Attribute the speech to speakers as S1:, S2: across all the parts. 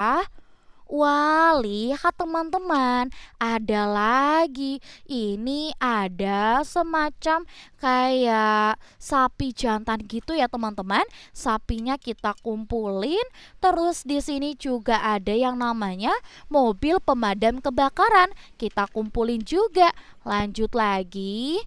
S1: Wah, lihat teman-teman, ada lagi. Ini ada semacam kayak sapi jantan gitu ya teman-teman. Sapinya kita kumpulin, terus di sini juga ada yang namanya mobil pemadam kebakaran. Kita kumpulin juga. Lanjut lagi.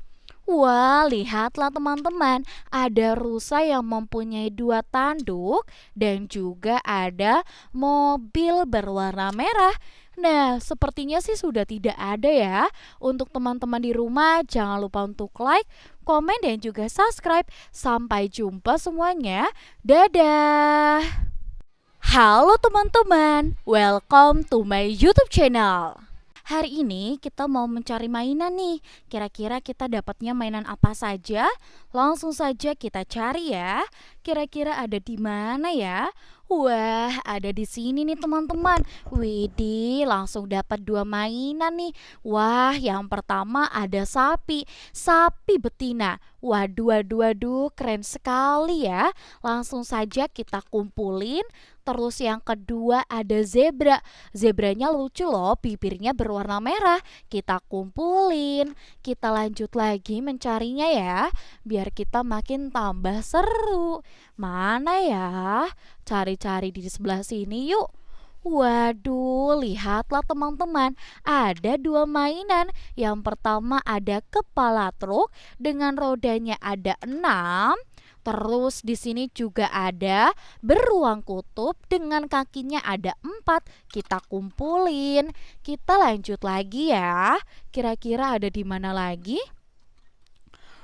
S1: Wah, lihatlah teman-teman, ada rusa yang mempunyai dua tanduk dan juga ada mobil berwarna merah. Nah, sepertinya sih sudah tidak ada ya. Untuk teman-teman di rumah, jangan lupa untuk like, komen, dan juga subscribe. Sampai jumpa semuanya. Dadah! Halo teman-teman, welcome to my YouTube channel. Hari ini kita mau mencari mainan nih. Kira-kira kita dapatnya mainan apa saja? Langsung saja kita cari ya. Kira-kira ada di mana ya? Wah, ada di sini nih teman-teman. Widih, langsung dapat dua mainan nih. Wah, yang pertama ada sapi. Sapi betina. Waduh, waduh, waduh, keren sekali ya. Langsung saja kita kumpulin. Terus yang kedua ada zebra. Zebranya lucu loh, bibirnya berwarna merah. Kita kumpulin. Kita lanjut lagi mencarinya ya, biar kita makin tambah seru. Mana ya? Cari-cari di sebelah sini yuk. Waduh, lihatlah teman-teman, ada dua mainan. Yang pertama ada kepala truk dengan rodanya ada 6. Terus di sini juga ada beruang kutub dengan kakinya ada 4. Kita kumpulin. Kita lanjut lagi ya. Kira-kira ada di mana lagi?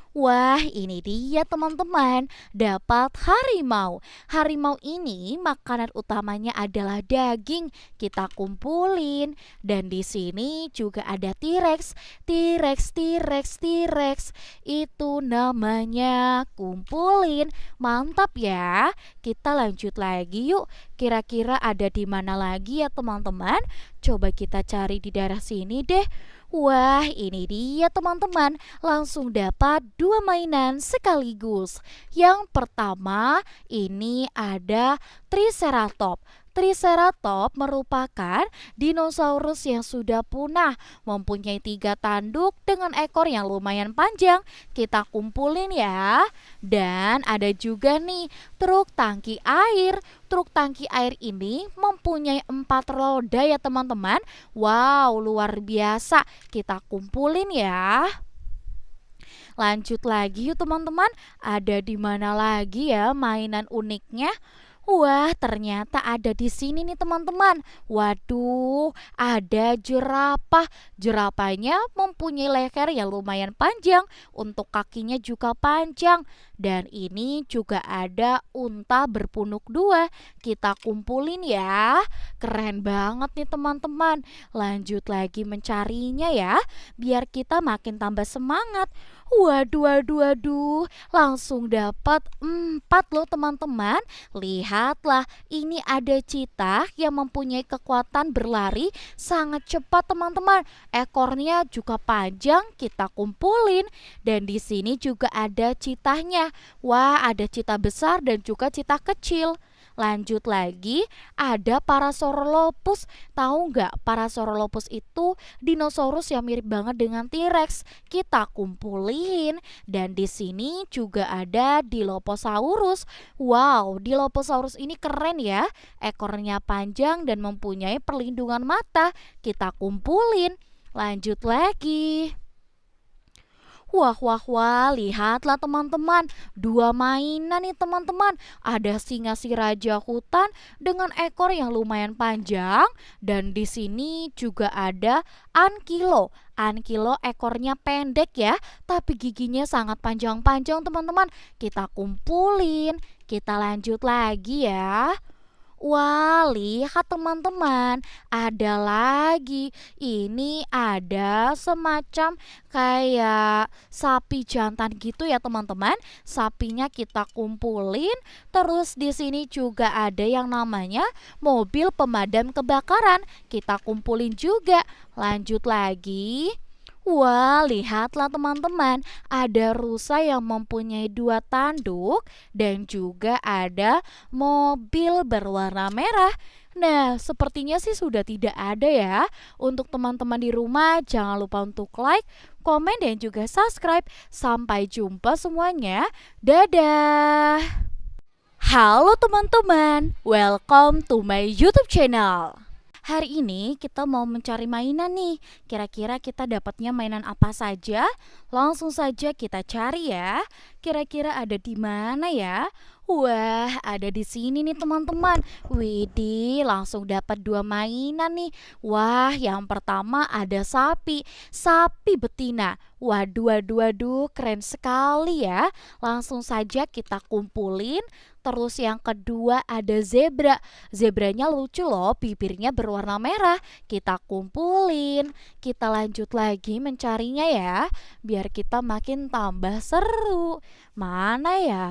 S1: Wah, ini dia teman-teman. Dapat harimau. Harimau ini makanan utamanya adalah daging. Kita kumpulin. Dan di sini juga ada T-Rex. T-Rex, T-Rex, T-Rex. Itu namanya kumpulin. Mantap ya. Kita lanjut lagi yuk. Kira-kira ada di mana lagi ya teman-teman? Coba kita cari di daerah sini deh. Wah, ini dia teman-teman. Langsung dapat dua mainan sekaligus. Yang pertama, ini ada Triceratops. Triceratops merupakan dinosaurus yang sudah punah, mempunyai 3 tanduk dengan ekor yang lumayan panjang. Kita kumpulin ya. Dan ada juga nih truk tangki air. Truk tangki air ini mempunyai 4 roda ya teman-teman. Wow, luar biasa. Kita kumpulin ya. Lanjut lagi yuk teman-teman. Ada di mana lagi ya mainan uniknya? Wah, ternyata ada di sini nih teman-teman. Waduh, ada jerapah. Jerapahnya mempunyai leher yang lumayan panjang, untuk kakinya juga panjang. Dan ini juga ada unta berpunuk 2. Kita kumpulin ya. Keren banget nih teman-teman. Lanjut lagi mencarinya ya, biar kita makin tambah semangat. Waduh, waduh, waduh, langsung dapat 4 loh teman-teman. Lihatlah, ini ada cheetah yang mempunyai kekuatan berlari sangat cepat teman-teman. Ekornya juga panjang, kita kumpulin. Dan di sini juga ada cheetahnya. Wah, ada cheetah besar dan juga cheetah kecil. Lanjut lagi, ada Parasaurolophus. Tahu nggak, Parasaurolophus itu dinosaurus yang mirip banget dengan T-Rex. Kita kumpulin. Dan di sini juga ada Dilophosaurus. Wow, Dilophosaurus ini keren ya. Ekornya panjang dan mempunyai perlindungan mata. Kita kumpulin. Lanjut lagi. Wah, wah, wah, lihatlah teman-teman. Dua mainan nih teman-teman. Ada singa si raja hutan dengan ekor yang lumayan panjang. Dan di sini juga ada ankilo. Ankilo ekornya pendek ya, tapi giginya sangat panjang-panjang teman-teman. Kita kumpulin. Kita lanjut lagi ya. Wah, lihat teman-teman, ada lagi. Ini ada semacam kayak sapi jantan gitu ya teman-teman. Sapinya kita kumpulin, terus di sini juga ada yang namanya mobil pemadam kebakaran. Kita kumpulin juga. Lanjut lagi. Wah, lihatlah teman-teman, ada rusa yang mempunyai 2 tanduk dan juga ada mobil berwarna merah. Nah, sepertinya sih sudah tidak ada ya. Untuk teman-teman di rumah, jangan lupa untuk like, komen, dan juga subscribe. Sampai jumpa semuanya. Dadah! Halo teman-teman, welcome to my YouTube channel. Hari ini kita mau mencari mainan nih. Kira-kira kita dapatnya mainan apa saja? Langsung saja kita cari ya. Kira-kira ada di mana ya? Wah, ada di sini nih teman-teman. Widih, langsung dapat 2 mainan nih. Wah, yang pertama ada sapi. Sapi betina. Waduh, waduh, waduh, keren sekali ya. Langsung saja kita kumpulin. Terus yang kedua ada zebra. Zebranya lucu loh, bibirnya berwarna merah. Kita kumpulin. Kita lanjut lagi mencarinya ya, biar kita makin tambah seru. Mana ya?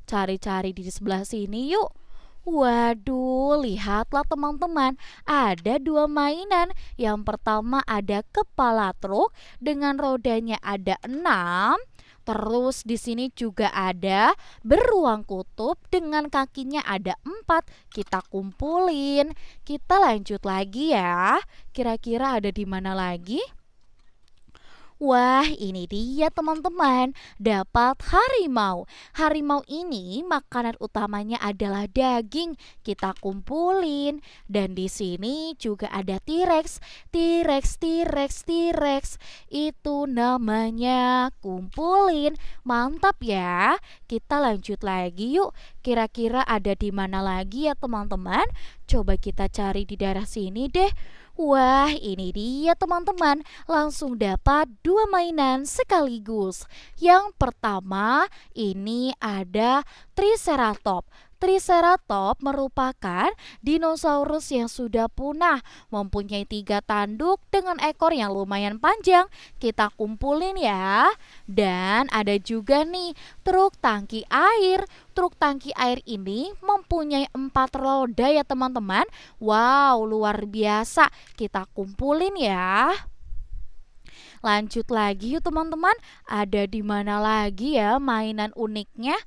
S1: Cari-cari di sebelah sini yuk. Waduh, lihatlah teman-teman, ada 2 mainan. Yang pertama ada kepala truk dengan rodanya ada 6. Terus di sini juga ada beruang kutub dengan kakinya ada 4. Kita kumpulin. Kita lanjut lagi ya. Kira-kira ada di mana lagi? Wah, ini dia teman-teman, dapat harimau. Harimau ini makanan utamanya adalah daging. Kita kumpulin. Dan di sini juga ada T-Rex. T-Rex, T-Rex, T-Rex. Itu namanya kumpulin. Mantap ya. Kita lanjut lagi yuk. Kira-kira ada di mana lagi ya teman-teman? Coba kita cari di daerah sini deh. Wah, ini dia teman-teman, langsung dapat 2 mainan sekaligus. Yang pertama, ini ada Triceratops. Triceratops merupakan dinosaurus yang sudah punah, mempunyai 3 tanduk dengan ekor yang lumayan panjang. Kita kumpulin ya. Dan ada juga nih truk tangki air. Truk tangki air ini mempunyai 4 roda ya teman-teman. Wow, luar biasa. Kita kumpulin ya. Lanjut lagi yuk teman-teman. Ada di mana lagi ya mainan uniknya?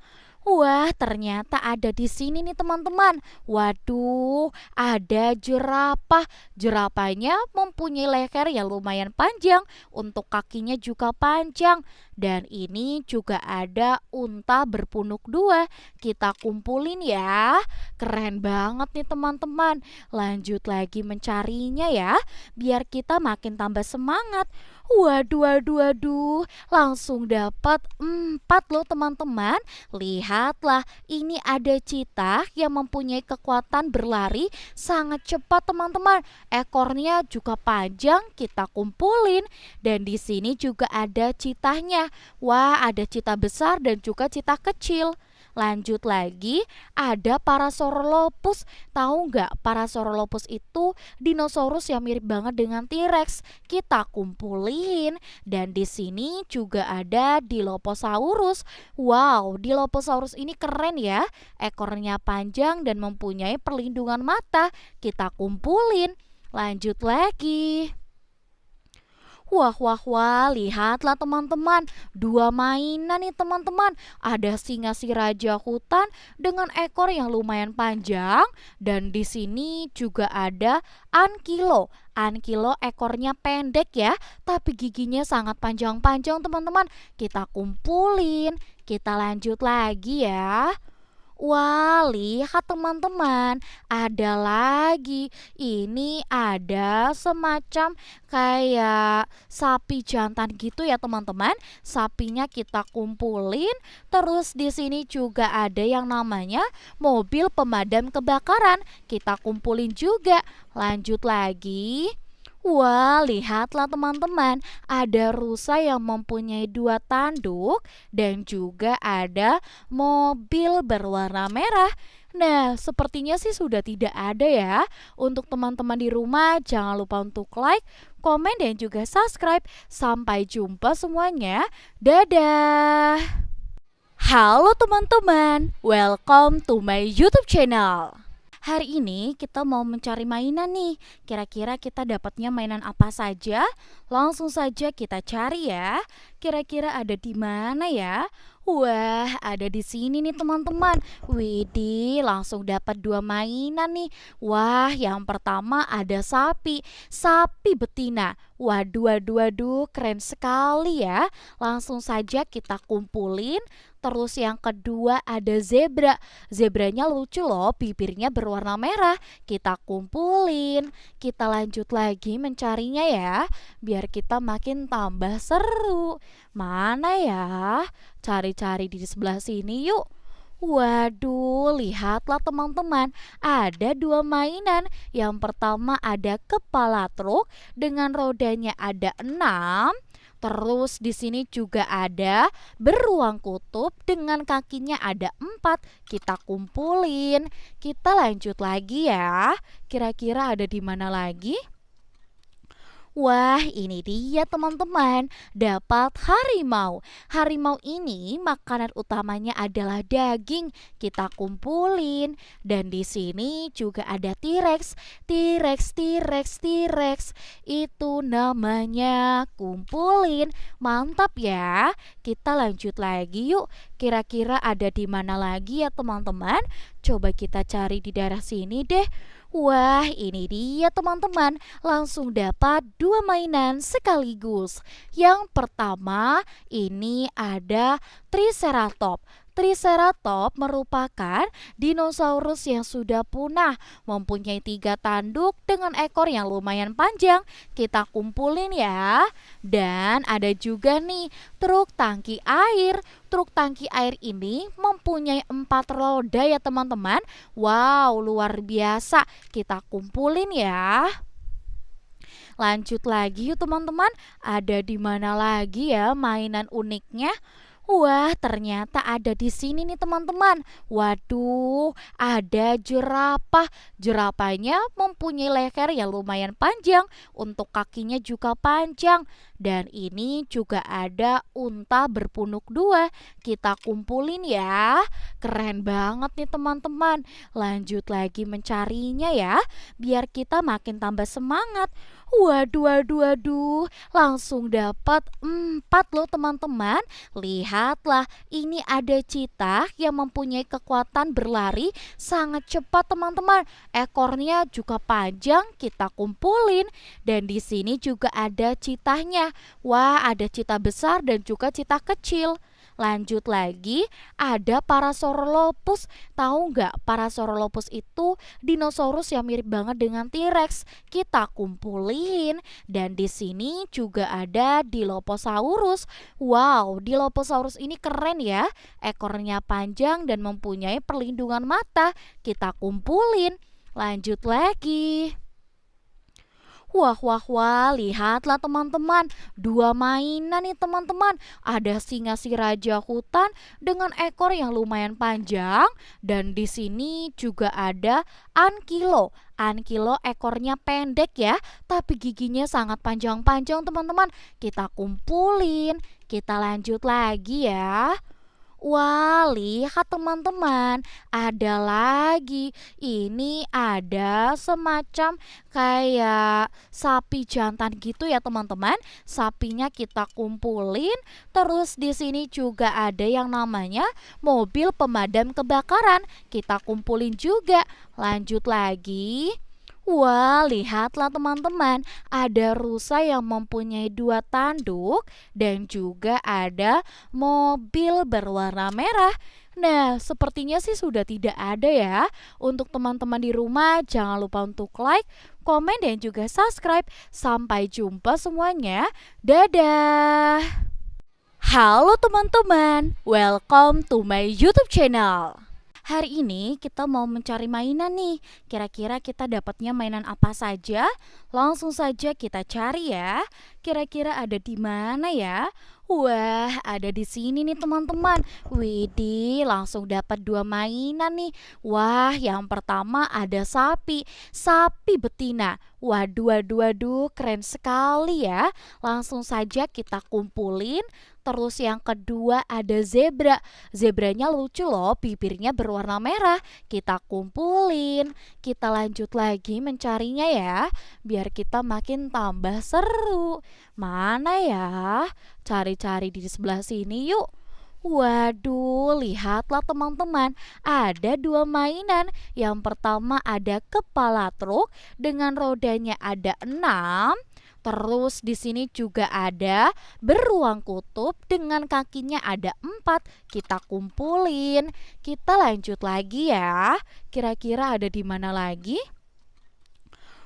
S1: Wah, ternyata ada di sini nih teman-teman. Waduh, ada jerapah. Jerapahnya mempunyai leher yang lumayan panjang, untuk kakinya juga panjang. Dan ini juga ada unta berpunuk 2. Kita kumpulin ya. Keren banget nih teman-teman. Lanjut lagi mencarinya ya, biar kita makin tambah semangat. Waduh, waduh, waduh, langsung dapat 4 loh teman-teman. Lihatlah, ini ada cheetah yang mempunyai kekuatan berlari sangat cepat teman-teman. Ekornya juga panjang, kita kumpulin. Dan di sini juga ada cheetahnya. Wah, ada cheetah besar dan juga cheetah kecil. Lanjut lagi, ada Parasaurolophus. Tahu nggak, Parasaurolophus itu dinosaurus yang mirip banget dengan T-Rex. Kita kumpulin. Dan di sini juga ada Dilophosaurus. Wow, Dilophosaurus ini keren ya. Ekornya panjang dan mempunyai perlindungan mata. Kita kumpulin. Lanjut lagi. Wah, wah, wah, lihatlah teman-teman, 2 mainan nih teman-teman. Ada singa si raja hutan dengan ekor yang lumayan panjang. Dan di sini juga ada ankilo. Ankilo ekornya pendek ya, tapi giginya sangat panjang-panjang teman-teman. Kita kumpulin, kita lanjut lagi ya. Wah, lihat teman-teman, ada lagi. Ini ada semacam kayak sapi jantan gitu ya teman-teman. Sapinya kita kumpulin. Terus di sini juga ada yang namanya mobil pemadam kebakaran. Kita kumpulin juga. Lanjut lagi. Wah, lihatlah teman-teman, ada rusa yang mempunyai 2 tanduk dan juga ada mobil berwarna merah. Nah, sepertinya sih sudah tidak ada ya. Untuk teman-teman di rumah, jangan lupa untuk like, komen, dan juga subscribe. Sampai jumpa semuanya. Dadah! Halo teman-teman, welcome to my YouTube channel. Hari ini kita mau mencari mainan nih. Kira-kira kita dapatnya mainan apa saja? Langsung saja kita cari ya. Kira-kira ada di mana ya? Wah, ada di sini nih teman-teman. Widih, langsung dapat dua mainan nih. Wah, yang pertama ada sapi, sapi betina. Waduh, waduh, waduh, keren sekali ya. Langsung saja kita kumpulin. Terus yang kedua ada zebra. Zebranya lucu loh, bibirnya berwarna merah. Kita kumpulin. Kita lanjut lagi mencarinya ya, biar kita makin tambah seru. Mana ya? Cari-cari di sebelah sini yuk. Waduh, lihatlah teman-teman, ada dua mainan. Yang pertama ada kepala truk dengan rodanya ada 6. Terus di sini juga ada beruang kutub dengan kakinya ada 4. Kita kumpulin. Kita lanjut lagi ya. Kira-kira ada di mana lagi? Wah, ini dia teman-teman. Dapat harimau. Harimau ini makanan utamanya adalah daging. Kita kumpulin. Dan di sini juga ada T-Rex. T-Rex, T-Rex, T-Rex. Itu namanya. Kumpulin. Mantap ya. Kita lanjut lagi yuk. Kira-kira ada di mana lagi ya teman-teman? Coba kita cari di daerah sini deh. Wah, ini dia teman-teman. Langsung dapat dua mainan sekaligus. Yang pertama, ini ada Triceratops. Triceratops merupakan dinosaurus yang sudah punah, mempunyai 3 tanduk dengan ekor yang lumayan panjang. Kita kumpulin ya. Dan ada juga nih truk tangki air. Truk tangki air ini mempunyai 4 roda ya teman-teman. Wow, luar biasa. Kita kumpulin ya. Lanjut lagi yuk teman-teman. Ada di mana lagi ya mainan uniknya? Wah, ternyata ada di sini nih teman-teman. Waduh, ada jerapah. Jerapahnya mempunyai leher yang lumayan panjang, untuk kakinya juga panjang. Dan ini juga ada unta berpunuk 2. Kita kumpulin ya. Keren banget nih teman-teman. Lanjut lagi mencarinya ya, biar kita makin tambah semangat. Waduh, waduh, waduh, langsung dapat 4 loh teman-teman. Lihatlah, ini ada citah yang mempunyai kekuatan berlari sangat cepat teman-teman. Ekornya juga panjang, kita kumpulin. Dan di sini juga ada citahnya. Wah, ada citah besar dan juga citah kecil. Lanjut lagi, ada Parasaurolophus. Tahu nggak, Parasaurolophus itu dinosaurus yang mirip banget dengan T-Rex. Kita kumpulin. Dan di sini juga ada Dilophosaurus. Wow, Dilophosaurus ini keren ya. Ekornya panjang dan mempunyai perlindungan mata. Kita kumpulin. Lanjut lagi. Wah, wah, wah, lihatlah teman-teman. Dua mainan nih teman-teman. Ada singa si raja hutan dengan ekor yang lumayan panjang. Dan di sini juga ada ankilo. Ankilo ekornya pendek ya, tapi giginya sangat panjang-panjang teman-teman. Kita kumpulin. Kita lanjut lagi ya. Wah, lihat teman-teman, ada lagi. Ini ada semacam kayak sapi jantan gitu ya teman-teman. Sapinya kita kumpulin. Terus di sini juga ada yang namanya mobil pemadam kebakaran. Kita kumpulin juga. Lanjut lagi. Wah, lihatlah teman-teman, ada rusa yang mempunyai 2 tanduk dan juga ada mobil berwarna merah. Nah, sepertinya sih sudah tidak ada ya. Untuk teman-teman di rumah, jangan lupa untuk like, komen, dan juga subscribe. Sampai jumpa semuanya. Dadah! Halo teman-teman, welcome to my YouTube channel. Hari ini kita mau mencari mainan nih. Kira-kira kita dapatnya mainan apa saja? Langsung saja kita cari ya. Kira-kira ada di mana ya? Wah, ada di sini nih teman-teman. Widih, langsung dapat 2 mainan nih. Wah, yang pertama ada sapi, sapi betina. Waduh, waduh, waduh, keren sekali ya. Langsung saja kita kumpulin. Terus yang kedua ada zebra. Zebranya lucu loh, bibirnya berwarna merah. Kita kumpulin. Kita lanjut lagi mencarinya ya, biar kita makin tambah seru. Mana ya? Cari-cari di sebelah sini yuk. Waduh, lihatlah teman-teman, ada dua mainan. Yang pertama ada kepala truk dengan rodanya ada 6. Terus di sini juga ada beruang kutub dengan kakinya ada 4. Kita kumpulin. Kita lanjut lagi ya. Kira-kira ada di mana lagi?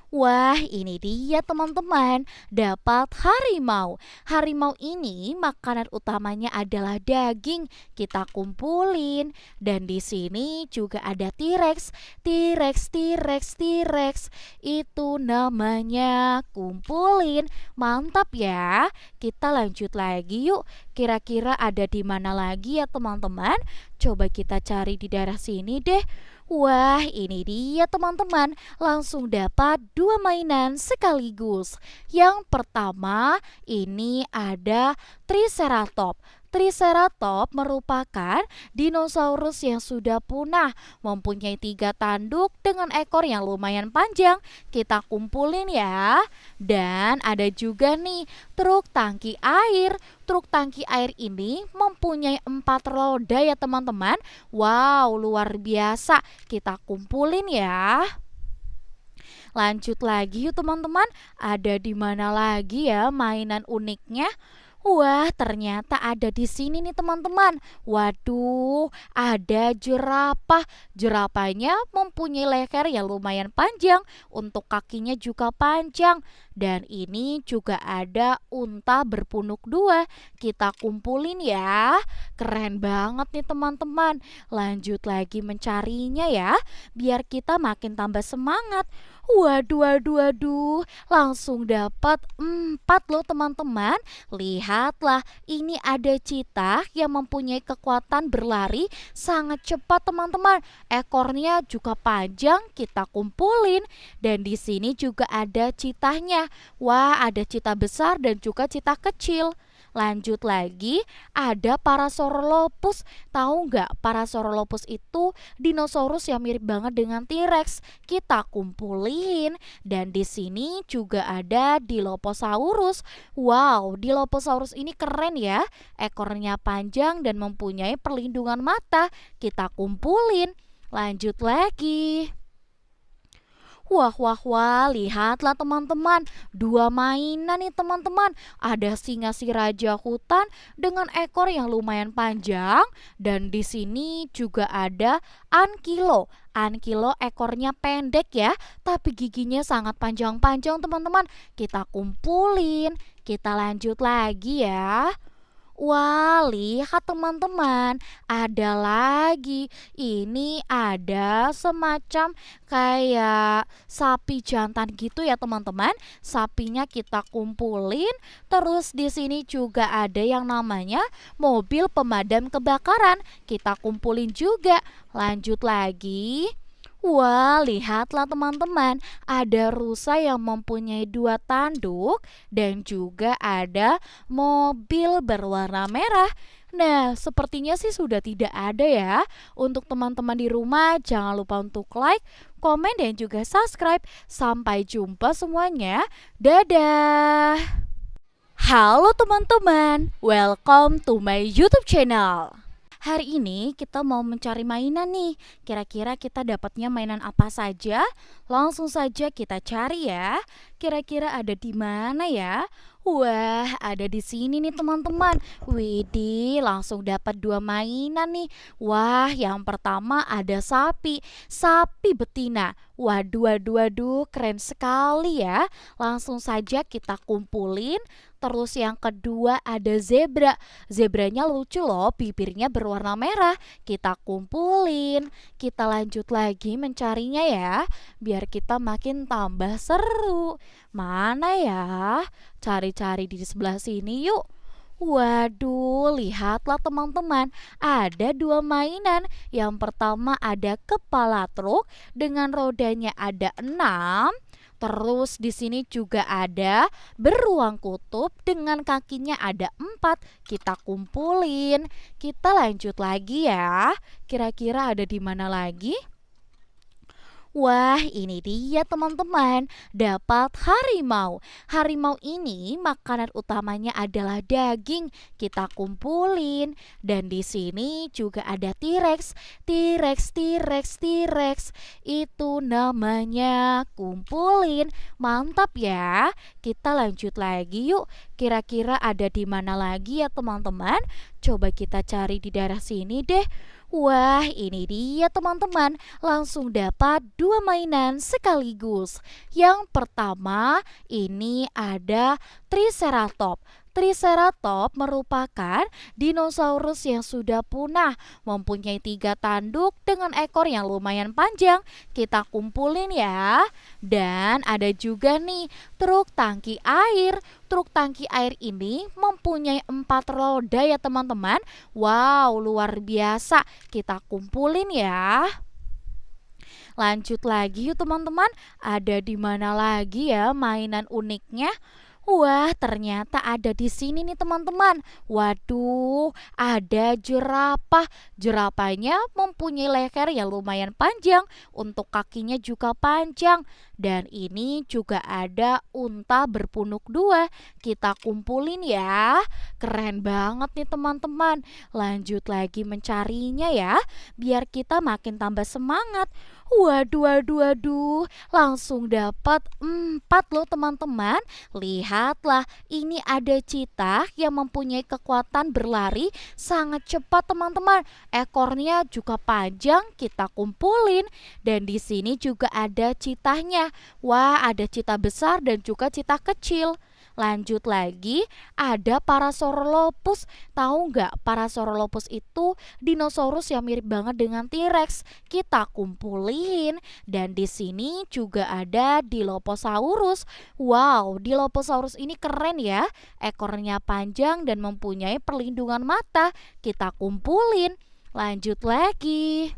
S1: Wah, ini dia teman-teman. Dapat harimau. Harimau ini makanan utamanya adalah daging. Kita kumpulin. Dan di sini juga ada T-Rex. T-Rex, T-Rex, T-Rex. Itu namanya. Kumpulin. Mantap ya. Kita lanjut lagi yuk. Kira-kira ada di mana lagi ya teman-teman? Coba kita cari di daerah sini deh. Wah, ini dia teman-teman. Langsung dapat dua mainan sekaligus. Yang pertama, ini ada Triceratops. Triceratops merupakan dinosaurus yang sudah punah, mempunyai 3 tanduk dengan ekor yang lumayan panjang. Kita kumpulin ya. Dan ada juga nih truk tangki air. Truk tangki air ini mempunyai 4 roda ya teman-teman. Wow, luar biasa. Kita kumpulin ya. Lanjut lagi yuk teman-teman. Ada di mana lagi ya mainan uniknya? Wah, ternyata ada di sini nih teman-teman. Waduh, ada jerapah. Jerapahnya mempunyai leher yang lumayan panjang, untuk kakinya juga panjang. Dan ini juga ada unta berpunuk 2. Kita kumpulin ya. Keren banget nih teman-teman. Lanjut lagi mencarinya ya, biar kita makin tambah semangat. Waduh, waduh, waduh, langsung dapat 4 loh teman-teman. Lihatlah, ini ada citah yang mempunyai kekuatan berlari sangat cepat teman-teman. Ekornya juga panjang, kita kumpulin. Dan di sini juga ada citahnya. Wah, ada citah besar dan juga citah kecil. Lanjut lagi, ada Parasaurolophus. Tahu nggak, Parasaurolophus itu dinosaurus yang mirip banget dengan T-Rex. Kita kumpulin. Dan di sini juga ada Dilophosaurus. Wow, Dilophosaurus ini keren ya. Ekornya panjang dan mempunyai perlindungan mata. Kita kumpulin. Lanjut lagi. Wah, wah, wah, lihatlah teman-teman. Dua mainan nih teman-teman. Ada singa si raja hutan dengan ekor yang lumayan panjang. Dan di sini juga ada ankilo. Ankilo ekornya pendek ya, tapi giginya sangat panjang-panjang teman-teman. Kita kumpulin. Kita lanjut lagi ya. Wah, lihat teman-teman, ada lagi. Ini ada semacam kayak sapi jantan gitu ya teman-teman. Sapinya kita kumpulin. Terus di sini juga ada yang namanya mobil pemadam kebakaran. Kita kumpulin juga. Lanjut lagi. Wah, lihatlah teman-teman, ada rusa yang mempunyai 2 tanduk dan juga ada mobil berwarna merah. Nah, sepertinya sih sudah tidak ada ya. Untuk teman-teman di rumah, jangan lupa untuk like, komen, dan juga subscribe. Sampai jumpa semuanya. Dadah! Halo teman-teman, welcome to my YouTube channel. Hari ini kita mau mencari mainan nih. Kira-kira kita dapatnya mainan apa saja? Langsung saja kita cari ya. Kira-kira ada di mana ya? Wah, ada di sini nih teman-teman. Widih, langsung dapat 2 mainan nih. Wah, yang pertama ada sapi. Sapi betina. Waduh, waduh, waduh, keren sekali ya. Langsung saja kita kumpulin. Terus yang kedua ada zebra. Zebranya lucu loh, bibirnya berwarna merah. Kita kumpulin. Kita lanjut lagi mencarinya ya, biar kita makin tambah seru. Mana ya? Cari-cari di sebelah sini yuk. Waduh, lihatlah teman-teman, ada 2 mainan. Yang pertama ada kepala truk dengan rodanya ada 6. Terus di sini juga ada beruang kutub dengan kakinya ada 4. Kita kumpulin. Kita lanjut lagi ya. Kira-kira ada di mana lagi? Wah, ini dia teman-teman. Dapat harimau. Harimau ini makanan utamanya adalah daging. Kita kumpulin. Dan di sini juga ada T-Rex. T-Rex, T-Rex, T-Rex. Itu namanya kumpulin. Mantap ya. Kita lanjut lagi yuk. Kira-kira ada di mana lagi ya teman-teman? Coba kita cari di daerah sini deh. Wah, ini dia teman-teman. Langsung dapat dua mainan sekaligus. Yang pertama, ini ada Triceratops. Triceratops merupakan dinosaurus yang sudah punah, mempunyai 3 tanduk dengan ekor yang lumayan panjang. Kita kumpulin ya. Dan ada juga nih truk tangki air. Truk tangki air ini mempunyai 4 roda ya teman-teman. Wow, luar biasa. Kita kumpulin ya. Lanjut lagi yuk teman-teman. Ada di mana lagi ya mainan uniknya? Wah, ternyata ada di sini nih teman-teman. Waduh, ada jerapah. Jerapahnya mempunyai leher yang lumayan panjang, untuk kakinya juga panjang. Dan ini juga ada unta berpunuk 2. Kita kumpulin ya. Keren banget nih teman-teman. Lanjut lagi mencarinya ya, biar kita makin tambah semangat. Waduh, waduh, waduh, langsung dapat 4 loh teman-teman. Lihatlah, ini ada cheetah yang mempunyai kekuatan berlari sangat cepat teman-teman. Ekornya juga panjang, kita kumpulin. Dan di sini juga ada cheetahnya. Wah, ada cheetah besar dan juga cheetah kecil. Lanjut lagi, ada Parasaurolophus. Tahu nggak, Parasaurolophus itu dinosaurus yang mirip banget dengan T-Rex. Kita kumpulin. Dan di sini juga ada Dilophosaurus. Wow, Dilophosaurus ini keren ya. Ekornya panjang dan mempunyai perlindungan mata. Kita kumpulin. Lanjut lagi.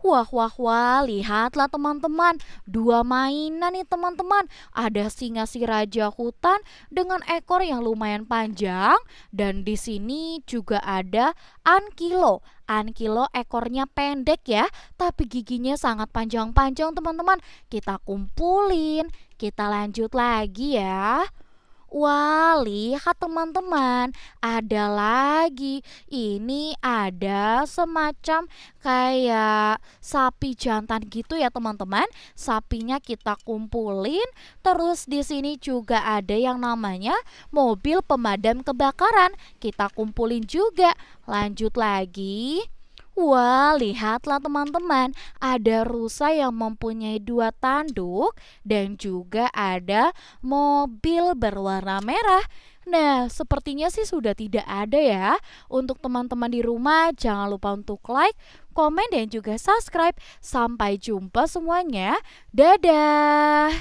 S1: Wah, wah, wah, lihatlah teman-teman. 2 mainan nih teman-teman. Ada singa si raja hutan dengan ekor yang lumayan panjang. Dan di sini juga ada Ankylo. Ankylo ekornya pendek ya, tapi giginya sangat panjang-panjang teman-teman. Kita kumpulin. Kita lanjut lagi ya. Wah, lihat teman-teman, ada lagi. Ini ada semacam kayak sapi jantan gitu ya teman-teman. Sapinya kita kumpulin. Terus di sini juga ada yang namanya mobil pemadam kebakaran. Kita kumpulin juga. Lanjut lagi. Wah, lihatlah teman-teman, ada rusa yang mempunyai 2 tanduk dan juga ada mobil berwarna merah. Nah, sepertinya sih sudah tidak ada ya. Untuk teman-teman di rumah, jangan lupa untuk like, komen, dan juga subscribe. Sampai jumpa semuanya. Dadah!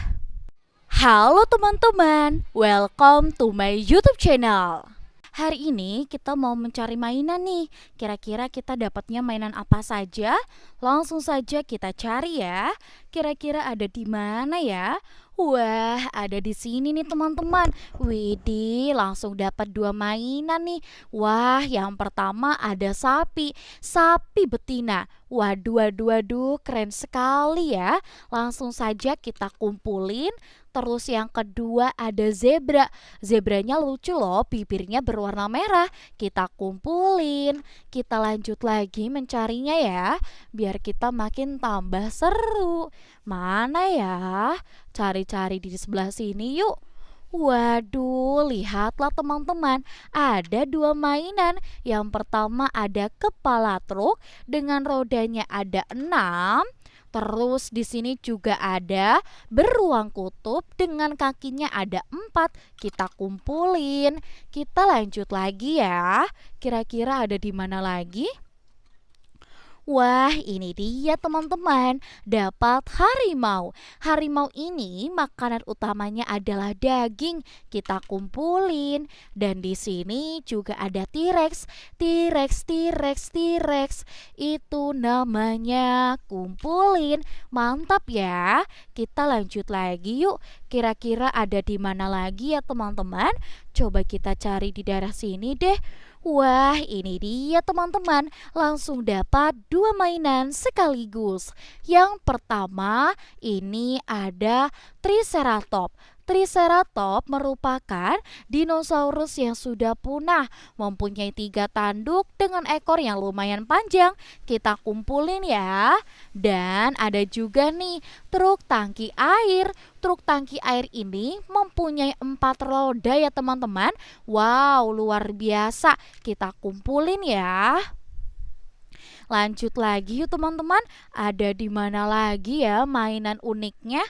S1: Halo teman-teman, welcome to my YouTube channel. Hari ini kita mau mencari mainan nih. Kira-kira kita dapatnya mainan apa saja? Langsung saja kita cari ya. Kira-kira ada di mana ya? Wah, ada di sini nih teman-teman. Widih, langsung dapat 2 mainan nih. Wah, yang pertama ada sapi. Sapi betina. Waduh, waduh, waduh, keren sekali ya. Langsung saja kita kumpulin. Terus yang kedua ada zebra. Zebranya lucu loh, bibirnya berwarna merah. Kita kumpulin. Kita lanjut lagi mencarinya ya, biar kita makin tambah seru. Mana ya? Cari-cari di sebelah sini yuk. Waduh, lihatlah teman-teman, ada 2 mainan. Yang pertama ada kepala truk dengan rodanya ada 6. Terus di sini juga ada beruang kutub dengan kakinya ada 4. Kita kumpulin. Kita lanjut lagi ya. Kira-kira ada di mana lagi? Wah, ini dia teman-teman. Dapat harimau. Harimau ini makanan utamanya adalah daging. Kita kumpulin. Dan di sini juga ada T-Rex. T-Rex, T-Rex, T-Rex. Itu namanya kumpulin. Mantap ya. Kita lanjut lagi yuk. Kira-kira ada di mana lagi ya teman-teman? Coba kita cari di daerah sini deh. Wah, ini dia teman-teman. Langsung dapat dua mainan sekaligus. Yang pertama, ini ada Triceratops. Triceratops merupakan dinosaurus yang sudah punah, mempunyai tiga tanduk dengan ekor yang lumayan panjang. Kita kumpulin ya. Dan ada juga nih truk tangki air. Truk tangki air ini mempunyai empat roda ya teman-teman. Wow, luar biasa. Kita kumpulin ya. Lanjut lagi yuk teman-teman. Ada di mana lagi ya mainan uniknya?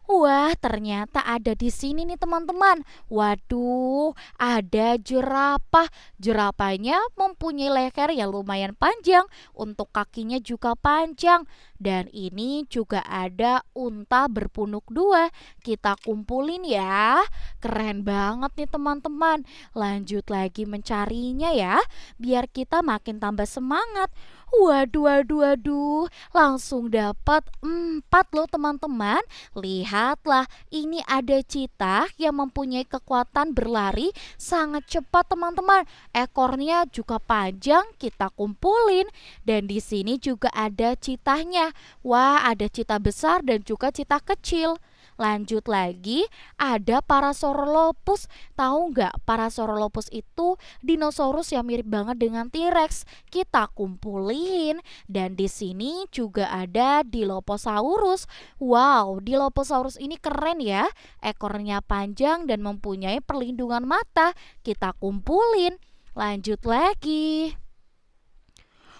S1: Wah, ternyata ada di sini nih teman-teman. Waduh, ada jerapah. Jerapahnya mempunyai leher yang lumayan panjang, untuk kakinya juga panjang. Dan ini juga ada unta berpunuk dua. Kita kumpulin ya. Keren banget nih teman-teman. Lanjut lagi mencarinya ya, biar kita makin tambah semangat. Waduh, waduh, waduh, langsung dapat 4 loh teman-teman. Lihatlah, ini ada cheetah yang mempunyai kekuatan berlari sangat cepat teman-teman. Ekornya juga panjang, kita kumpulin. Dan di sini juga ada cheetahnya. Wah, ada cheetah besar dan juga cheetah kecil. Lanjut lagi, ada Parasaurolophus. Tahu nggak, Parasaurolophus itu dinosaurus yang mirip banget dengan T-Rex. Kita kumpulin. Dan di sini juga ada Dilophosaurus. Wow, Dilophosaurus ini keren ya. Ekornya panjang dan mempunyai perlindungan mata. Kita kumpulin. Lanjut lagi.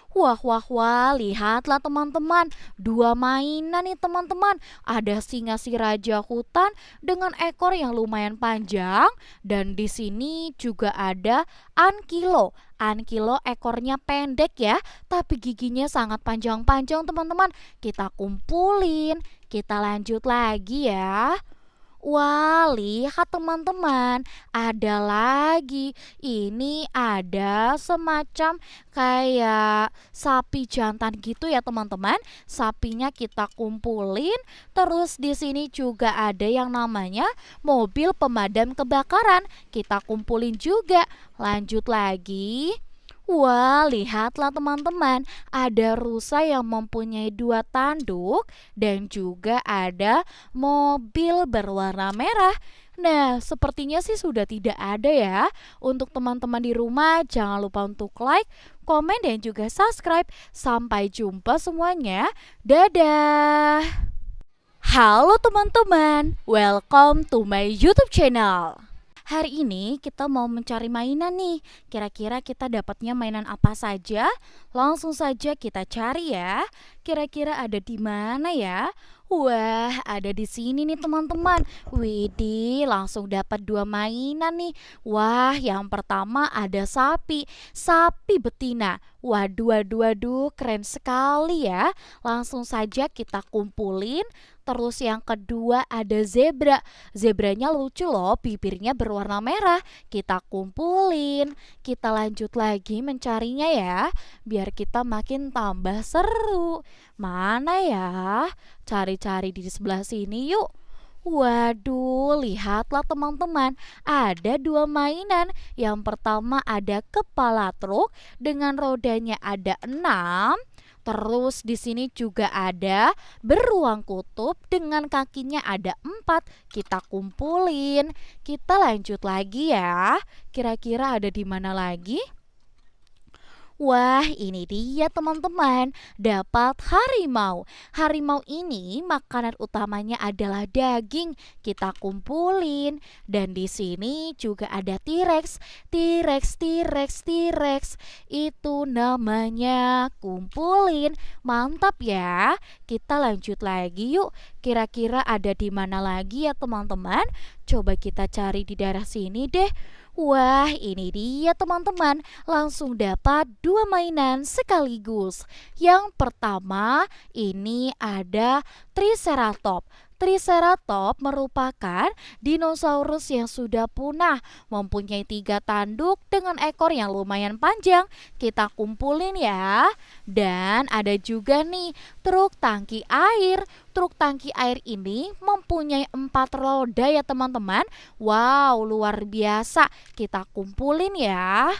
S1: Wah, wah, wah, lihatlah teman-teman. Dua mainan nih teman-teman. Ada singa si raja hutan dengan ekor yang lumayan panjang. Dan di sini juga ada ankilo. Ankilo ekornya pendek ya, tapi giginya sangat panjang-panjang teman-teman. Kita kumpulin. Kita lanjut lagi ya. Wah, lihat teman-teman, ada lagi. Ini ada semacam kayak sapi jantan gitu ya teman-teman. Sapinya kita kumpulin. Terus di sini juga ada yang namanya mobil pemadam kebakaran. Kita kumpulin juga. Lanjut lagi. Wah, lihatlah teman-teman, ada rusa yang mempunyai dua tanduk dan juga ada mobil berwarna merah. Nah, sepertinya sih sudah tidak ada ya. Untuk teman-teman di rumah, jangan lupa untuk like, komen, dan juga subscribe. Sampai jumpa semuanya. Dadah! Halo teman-teman, welcome to my YouTube channel. Hari ini kita mau mencari mainan nih. Kira-kira kita dapatnya mainan apa saja? Langsung saja kita cari ya. Kira-kira ada di mana ya? Wah, ada di sini nih teman-teman. Widih, langsung dapat dua mainan nih. Wah, yang pertama ada sapi. Sapi betina. Waduh, waduh, waduh, keren sekali ya. Langsung saja kita kumpulin. Terus yang kedua ada zebra. Zebranya lucu loh, bibirnya berwarna merah. Kita kumpulin. Kita lanjut lagi mencarinya ya, biar kita makin tambah seru. Mana ya? Cari-cari di sebelah sini yuk. Waduh, lihatlah teman-teman, ada dua mainan. Yang pertama ada kepala truk dengan rodanya ada 6. Terus di sini juga ada beruang kutub dengan kakinya ada 4. Kita kumpulin. Kita lanjut lagi ya. Kira-kira ada di mana lagi? Wah, ini dia teman-teman, dapat harimau. Harimau ini makanan utamanya adalah daging. Kita kumpulin. Dan di sini juga ada T-Rex. T-Rex, T-Rex, T-Rex. Itu namanya. Kumpulin. Mantap ya. Kita lanjut lagi yuk. Kira-kira ada di mana lagi ya teman-teman? Coba kita cari di daerah sini deh. Wah, ini dia teman-teman, langsung dapat dua mainan sekaligus. Yang pertama, ini ada Triceratops. Triceratops merupakan dinosaurus yang sudah punah, mempunyai 3 tanduk dengan ekor yang lumayan panjang. Kita kumpulin ya. Dan ada juga nih truk tangki air. Truk tangki air ini mempunyai 4 roda ya teman-teman. Wow, luar biasa. Kita kumpulin ya.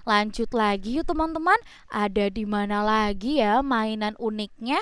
S1: Lanjut lagi yuk teman-teman. Ada di mana lagi ya mainan uniknya?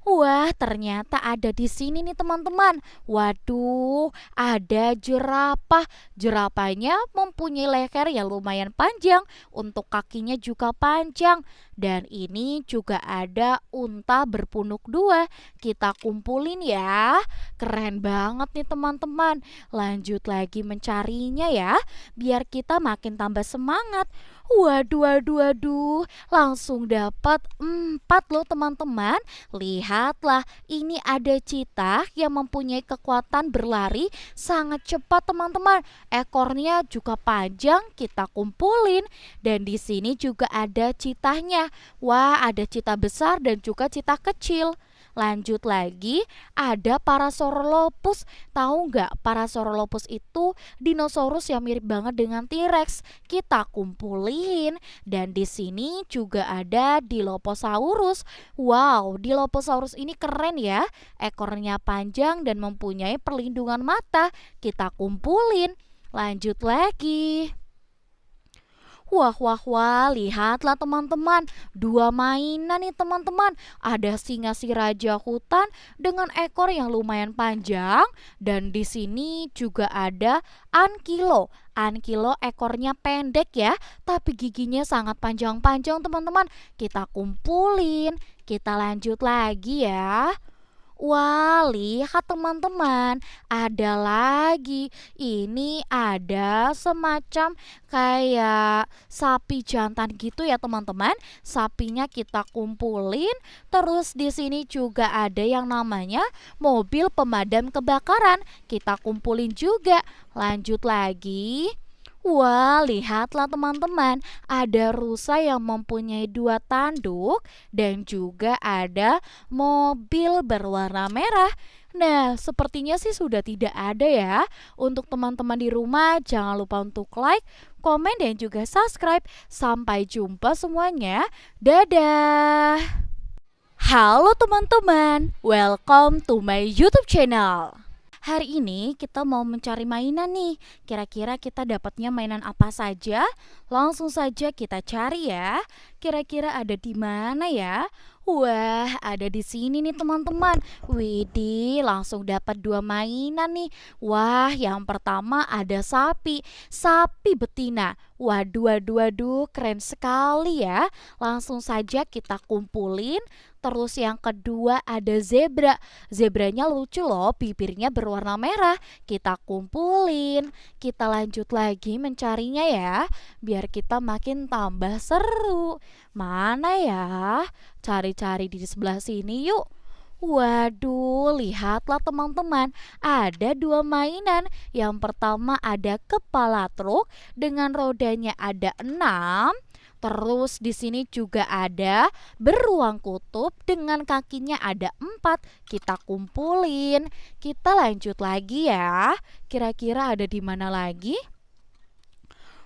S1: Wah, ternyata ada di sini nih teman-teman. Waduh, ada jerapah. Jerapahnya mempunyai leher yang lumayan panjang, untuk kakinya juga panjang. Dan ini juga ada unta berpunuk dua. Kita kumpulin ya. Keren banget nih teman-teman. Lanjut lagi mencarinya ya, biar kita makin tambah semangat. Waduh, waduh, waduh, langsung dapat 4 loh teman-teman. Lihatlah, ini ada citah yang mempunyai kekuatan berlari sangat cepat teman-teman. Ekornya juga panjang, kita kumpulin. Dan di sini juga ada citahnya. Wah, ada citah besar dan juga citah kecil. Lanjut lagi, ada Parasaurolophus. Tahu nggak, Parasaurolophus itu dinosaurus yang mirip banget dengan T-Rex. Kita kumpulin. Dan di sini juga ada Dilophosaurus. Wow, Dilophosaurus ini keren ya. Ekornya panjang dan mempunyai perlindungan mata. Kita kumpulin. Lanjut lagi. Wah, wah, wah, lihatlah teman-teman. Dua mainan nih teman-teman. Ada singa si raja hutan dengan ekor yang lumayan panjang. Dan di sini juga ada ankilo. Ankilo ekornya pendek ya, tapi giginya sangat panjang-panjang teman-teman. Kita kumpulin. Kita lanjut lagi ya. Wah, lihat teman-teman, ada lagi. Ini ada semacam kayak sapi jantan gitu ya teman-teman. Sapinya kita kumpulin. Terus di sini juga ada yang namanya mobil pemadam kebakaran. Kita kumpulin juga. Lanjut lagi. Wah, lihatlah teman-teman, ada rusa yang mempunyai 2 tanduk dan juga ada mobil berwarna merah. Nah, sepertinya sih sudah tidak ada ya. Untuk teman-teman di rumah, jangan lupa untuk like, komen, dan juga subscribe. Sampai jumpa semuanya. Dadah! Halo teman-teman, welcome to my YouTube channel. Hari ini kita mau mencari mainan nih. Kira-kira kita dapatnya mainan apa saja? Langsung saja kita cari ya. Kira-kira ada di mana ya? Wah, ada di sini nih teman-teman. Widih, langsung dapat 2 mainan nih. Wah, yang pertama ada sapi. Sapi betina. Waduh, waduh, waduh, keren sekali ya. Langsung saja kita kumpulin. Terus yang kedua ada zebra. Zebranya lucu loh, bibirnya berwarna merah. Kita kumpulin. Kita lanjut lagi mencarinya ya, biar kita makin tambah seru. Mana ya? Cari-cari di sebelah sini yuk. Waduh, lihatlah teman-teman, ada 2 mainan. Yang pertama ada kepala truk dengan rodanya ada 6. Terus di sini juga ada beruang kutub dengan kakinya ada 4. Kita kumpulin. Kita lanjut lagi ya. Kira-kira ada di mana lagi?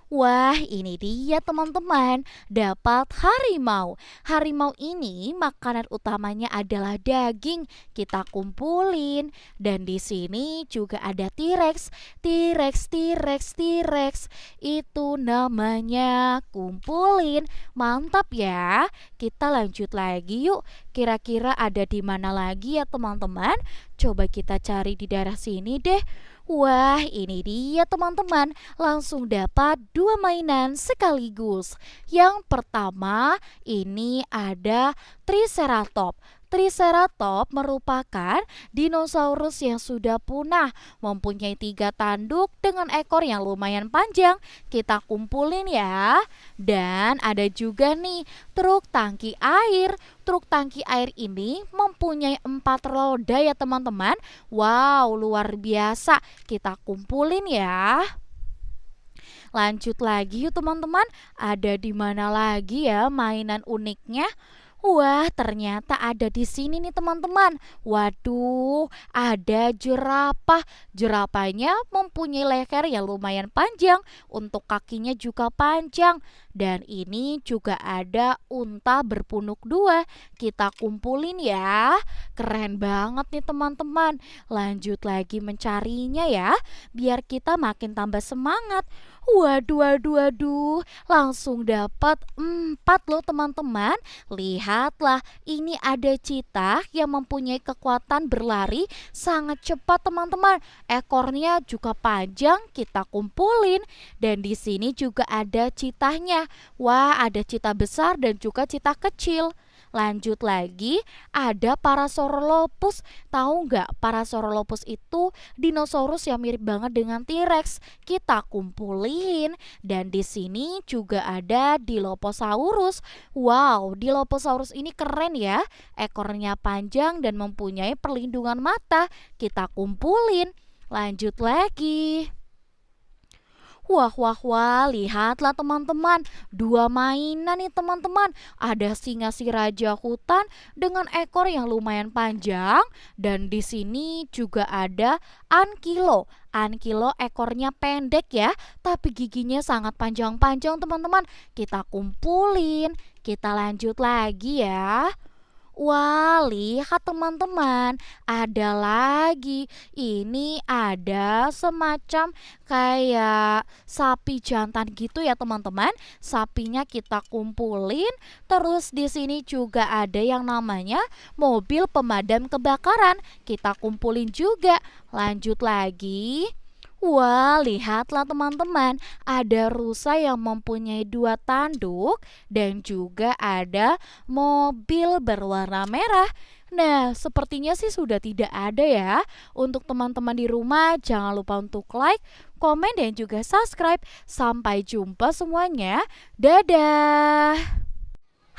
S1: Wah, ini dia teman-teman, dapat harimau. Harimau ini makanan utamanya adalah daging. Kita kumpulin. Dan di sini juga ada T-Rex. T-Rex, T-Rex, T-Rex. Itu namanya. Kumpulin. Mantap ya. Kita lanjut lagi yuk. Kira-kira ada di mana lagi ya teman-teman? Coba kita cari di daerah sini deh. Wah, ini dia teman-teman, langsung dapat 2 mainan sekaligus. Yang pertama, ini ada Triceratops. Triceratops merupakan dinosaurus yang sudah punah, mempunyai 3 tanduk dengan ekor yang lumayan panjang. Kita kumpulin ya. Dan ada juga nih truk tangki air. Truk tangki air ini mempunyai 4 roda ya teman-teman. Wow, luar biasa. Kita kumpulin ya. Lanjut lagi yuk teman-teman. Ada di mana lagi ya mainan uniknya? Wah, ternyata ada di sini nih teman-teman. Waduh, ada jerapah. Jerapahnya mempunyai leher yang lumayan panjang, untuk kakinya juga panjang. Dan ini juga ada unta berpunuk dua. Kita kumpulin ya. Keren banget nih teman-teman. Lanjut lagi mencarinya ya, biar kita makin tambah semangat. Waduh, waduh, waduh, langsung dapat 4 loh teman-teman. Lihatlah, ini ada citah yang mempunyai kekuatan berlari sangat cepat teman-teman. Ekornya juga panjang, kita kumpulin. Dan di sini juga ada citahnya. Wah, ada citah besar dan juga citah kecil. Lanjut lagi, ada Parasaurolophus. Tahu nggak, Parasaurolophus itu dinosaurus yang mirip banget dengan T-Rex. Kita kumpulin. Dan di sini juga ada Dilophosaurus. Wow, Dilophosaurus ini keren ya. Ekornya panjang dan mempunyai perlindungan mata. Kita kumpulin. Lanjut lagi. Wah, wah, wah, lihatlah teman-teman. Dua mainan nih teman-teman. Ada singa si raja hutan dengan ekor yang lumayan panjang. Dan di sini juga ada Ankylo. Ankylo ekornya pendek ya, tapi giginya sangat panjang-panjang teman-teman. Kita kumpulin. Kita lanjut lagi ya. Wah, lihat teman-teman, ada lagi. Ini ada semacam kayak sapi jantan gitu ya teman-teman. Sapinya kita kumpulin. Terus di sini juga ada yang namanya mobil pemadam kebakaran. Kita kumpulin juga. Lanjut lagi. Wah, lihatlah teman-teman, ada rusa yang mempunyai 2 tanduk dan juga ada mobil berwarna merah. Nah, sepertinya sih sudah tidak ada ya. Untuk teman-teman di rumah, jangan lupa untuk like, komen, dan juga subscribe. Sampai jumpa semuanya. Dadah!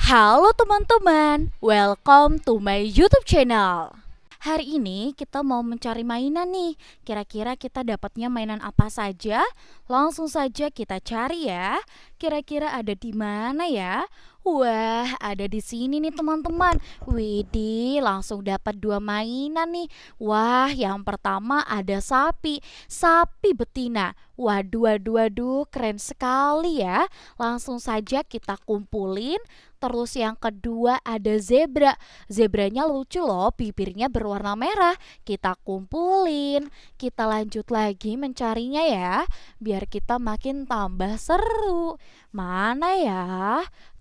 S1: Halo teman-teman, welcome to my YouTube channel. Hari ini kita mau mencari mainan nih. Kira-kira kita dapatnya mainan apa saja? Langsung saja kita cari ya. Kira-kira ada di mana ya? Wah, ada di sini nih teman-teman. Widih, langsung dapat 2 mainan nih. Wah, yang pertama ada sapi. Sapi betina. Waduh, waduh, waduh, keren sekali ya. Langsung saja kita kumpulin. Terus yang kedua ada zebra. Zebranya lucu loh, bibirnya berwarna merah. Kita kumpulin. Kita lanjut lagi mencarinya ya, biar kita makin tambah seru. Mana ya?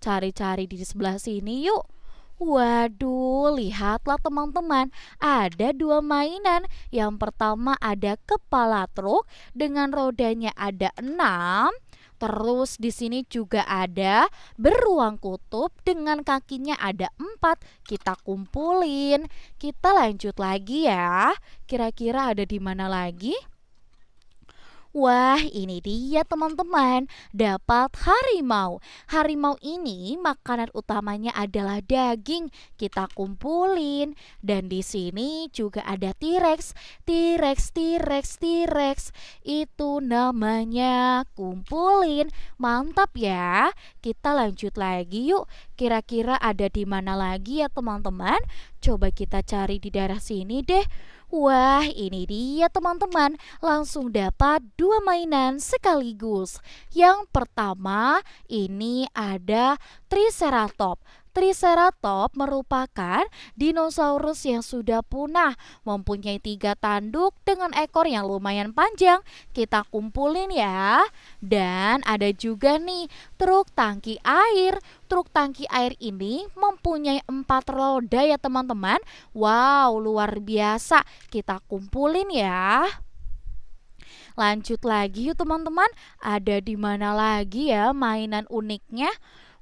S1: Cari-cari di sebelah sini yuk. Waduh, lihatlah teman-teman, ada 2 mainan. Yang pertama ada kepala truk dengan rodanya ada 6. Terus di sini juga ada beruang kutub dengan kakinya ada 4. Kita kumpulin. Kita lanjut lagi ya. Kira-kira ada di mana lagi? Wah, ini dia teman-teman, dapat harimau. Harimau ini makanan utamanya adalah daging. Kita kumpulin. Dan di sini juga ada T-Rex. T-Rex, T-Rex, T-Rex. Itu namanya. Kumpulin. Mantap ya. Kita lanjut lagi yuk. Kira-kira ada di mana lagi ya teman-teman? Coba kita cari di daerah sini deh. Wah, ini dia teman-teman, langsung dapat 2 mainan sekaligus. Yang pertama, ini ada Triceratops. Triceratops merupakan dinosaurus yang sudah punah, mempunyai 3 tanduk dengan ekor yang lumayan panjang. Kita kumpulin ya. Dan ada juga nih truk tangki air. Truk tangki air ini mempunyai 4 roda ya teman-teman. Wow, luar biasa. Kita kumpulin ya. Lanjut lagi yuk teman-teman. Ada di mana lagi ya mainan uniknya?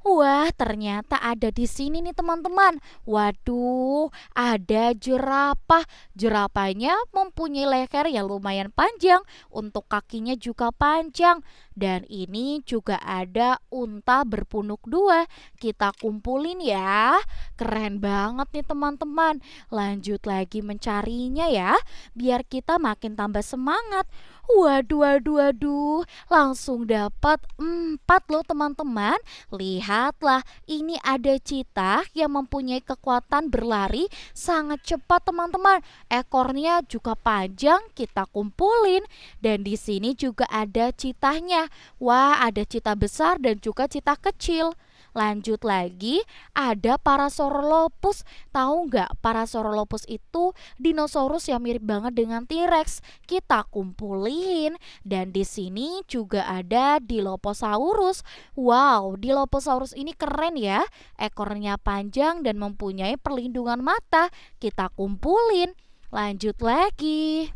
S1: Wah, ternyata ada di sini nih teman-teman. Waduh, ada jerapah. Jerapahnya mempunyai leher yang lumayan panjang, untuk kakinya juga panjang. Dan ini juga ada unta berpunuk 2. Kita kumpulin ya. Keren banget nih teman-teman. Lanjut lagi mencarinya ya, biar kita makin tambah semangat. Waduh, waduh, waduh, langsung dapat 4 loh teman-teman. Lihat, lihatlah, ini ada citah yang mempunyai kekuatan berlari sangat cepat teman-teman. Ekornya juga panjang, kita kumpulin. Dan di sini juga ada citahnya. Wah, ada citah besar dan juga citah kecil. Lanjut lagi, ada Parasaurolophus. Tahu nggak, Parasaurolophus itu dinosaurus yang mirip banget dengan T-Rex. Kita kumpulin. Dan di sini juga ada Dilophosaurus. Wow, Dilophosaurus ini keren ya. Ekornya panjang dan mempunyai perlindungan mata. Kita kumpulin. Lanjut lagi.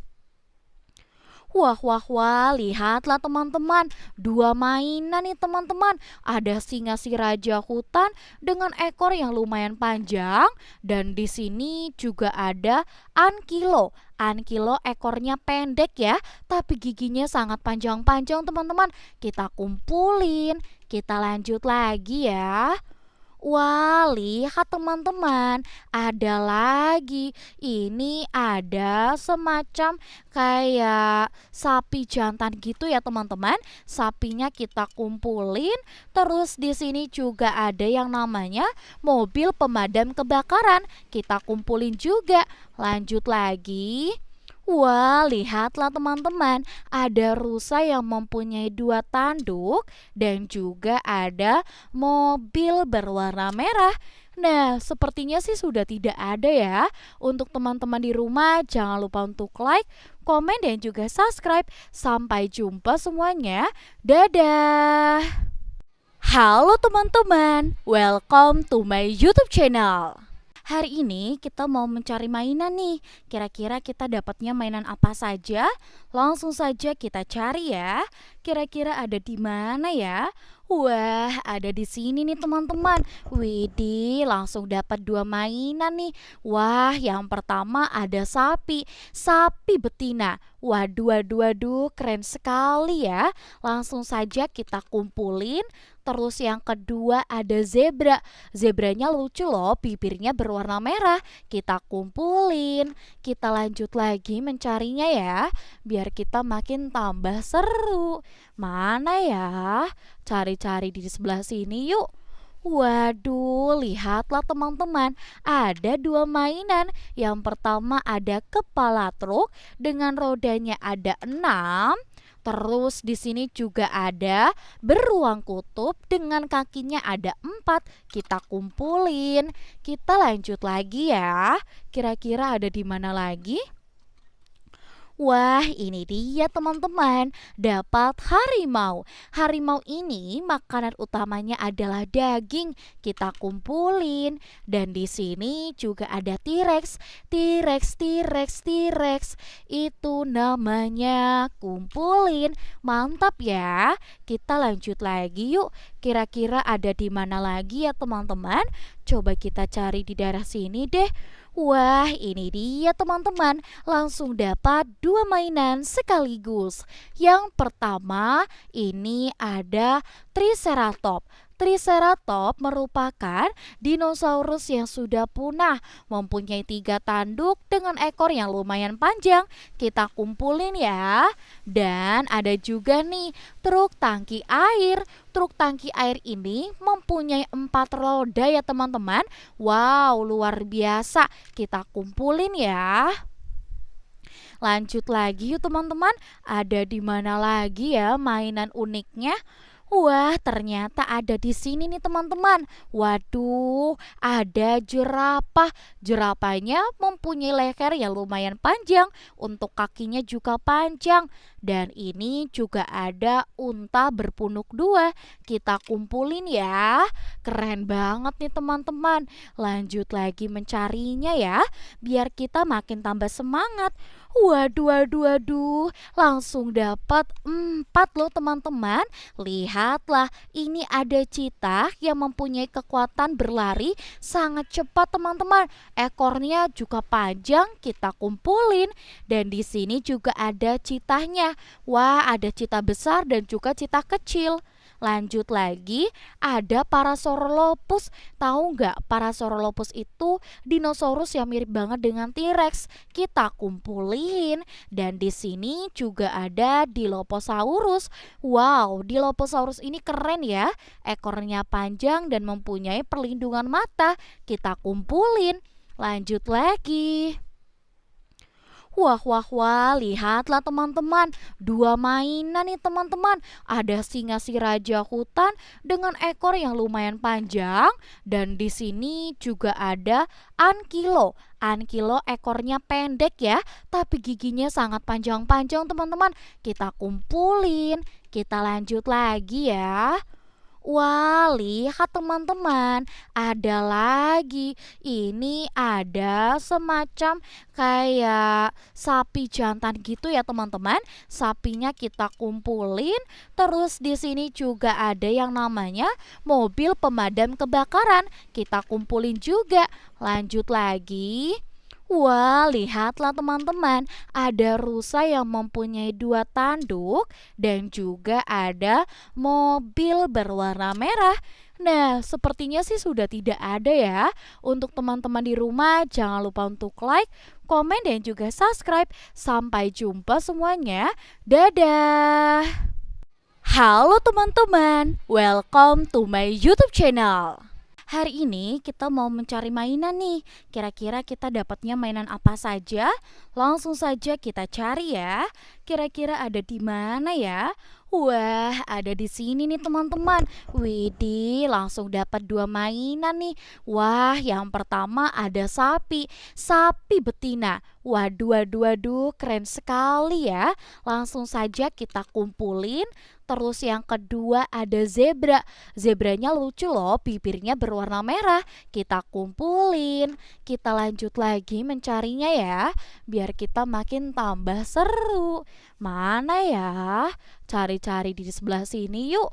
S1: Wah, wah, wah, lihatlah teman-teman. Dua mainan nih teman-teman. Ada singa si raja hutan dengan ekor yang lumayan panjang. Dan di sini juga ada ankilo. Ankilo ekornya pendek ya, tapi giginya sangat panjang-panjang teman-teman. Kita kumpulin. Kita lanjut lagi ya. Wah, lihat teman-teman, ada lagi. Ini ada semacam kayak sapi jantan gitu ya teman-teman. Sapinya kita kumpulin. Terus di sini juga ada yang namanya mobil pemadam kebakaran. Kita kumpulin juga. Lanjut lagi. Wah, lihatlah teman-teman, ada rusa yang mempunyai dua tanduk dan juga ada mobil berwarna merah. Nah, sepertinya sih sudah tidak ada ya. Untuk teman-teman di rumah, jangan lupa untuk like, komen, dan juga subscribe. Sampai jumpa semuanya. Dadah! Halo teman-teman, welcome to my YouTube channel. Hari ini kita mau mencari mainan nih. Kira-kira kita dapatnya mainan apa saja? Langsung saja kita cari ya. Kira-kira ada di mana ya? Wah, ada di sini nih teman-teman. Widih, langsung dapat dua mainan nih. Wah, yang pertama ada sapi. Sapi betina. Waduh, waduh, waduh, keren sekali ya. Langsung saja kita kumpulin. Terus yang kedua ada zebra. Zebranya lucu loh, bibirnya berwarna merah. Kita kumpulin. Kita lanjut lagi mencarinya ya, biar kita makin tambah seru. Mana ya? Cari-cari di sebelah sini yuk. Waduh, lihatlah teman-teman, ada dua mainan. Yang pertama ada kepala truk dengan rodanya ada 6. Terus di sini juga ada beruang kutub dengan kakinya ada 4. Kita kumpulin. Kita lanjut lagi ya. Kira-kira ada di mana lagi? Wah, ini dia teman-teman, dapat harimau. Harimau ini makanan utamanya adalah daging. Kita kumpulin. Dan di sini juga ada T-Rex. T-Rex, T-Rex, T-Rex. Itu namanya kumpulin. Mantap ya. Kita lanjut lagi yuk. Kira-kira ada di mana lagi ya teman-teman? Coba kita cari di daerah sini deh. Wah, ini dia teman-teman, langsung dapat dua mainan sekaligus. Yang pertama, ini ada Triceratops. Triceratops merupakan dinosaurus yang sudah punah, mempunyai 3 tanduk dengan ekor yang lumayan panjang. Kita kumpulin ya. Dan ada juga nih truk tangki air. Truk tangki air ini mempunyai 4 roda ya teman-teman. Wow, luar biasa. Kita kumpulin ya. Lanjut lagi yuk teman-teman. Ada di mana lagi ya mainan uniknya? Wah, ternyata ada di sini nih teman-teman. Waduh, ada jerapah. Jerapahnya mempunyai leher yang lumayan panjang, untuk kakinya juga panjang. Dan ini juga ada unta berpunuk 2. Kita kumpulin ya. Keren banget nih teman-teman. Lanjut lagi mencarinya ya, biar kita makin tambah semangat. Waduh, waduh, waduh, langsung dapat 4 loh teman-teman. Lihatlah, ini ada citah yang mempunyai kekuatan berlari sangat cepat teman-teman. Ekornya juga panjang, kita kumpulin. Dan di sini juga ada citahnya. Wah, ada citah besar dan juga citah kecil. Lanjut lagi, ada Parasaurolophus. Tahu nggak, Parasaurolophus itu dinosaurus yang mirip banget dengan T-Rex. Kita kumpulin. Dan di sini juga ada Dilophosaurus. Wow, Dilophosaurus ini keren ya. Ekornya panjang dan mempunyai perlindungan mata. Kita kumpulin. Lanjut lagi. Wah, wah, wah, lihatlah teman-teman. Dua mainan nih teman-teman. Ada singa si raja hutan dengan ekor yang lumayan panjang. Dan di sini juga ada ankilo. Ankilo ekornya pendek ya, tapi giginya sangat panjang-panjang teman-teman. Kita kumpulin, kita lanjut lagi ya. Wah, lihat teman-teman, ada lagi. Ini ada semacam kayak sapi jantan gitu ya teman-teman. Sapinya kita kumpulin. Terus di sini juga ada yang namanya mobil pemadam kebakaran. Kita kumpulin juga. Lanjut lagi. Wah, lihatlah teman-teman, ada rusa yang mempunyai dua tanduk dan juga ada mobil berwarna merah. Nah, sepertinya sih sudah tidak ada ya. Untuk teman-teman di rumah, jangan lupa untuk like, komen, dan juga subscribe. Sampai jumpa semuanya. Dadah! Halo teman-teman, welcome to my YouTube channel. Hari ini kita mau mencari mainan nih. Kira-kira kita dapatnya mainan apa saja? Langsung saja kita cari ya. Kira-kira ada di mana ya? Wah, ada di sini nih teman-teman. Widih, langsung dapat dua mainan nih. Wah, yang pertama ada sapi. Sapi betina. Waduh, waduh, waduh, keren sekali ya. Langsung saja kita kumpulin. Terus yang kedua ada zebra. Zebranya lucu loh, bibirnya berwarna merah. Kita kumpulin. Kita lanjut lagi mencarinya ya, biar kita makin tambah seru. Mana ya? Cari-cari di sebelah sini yuk.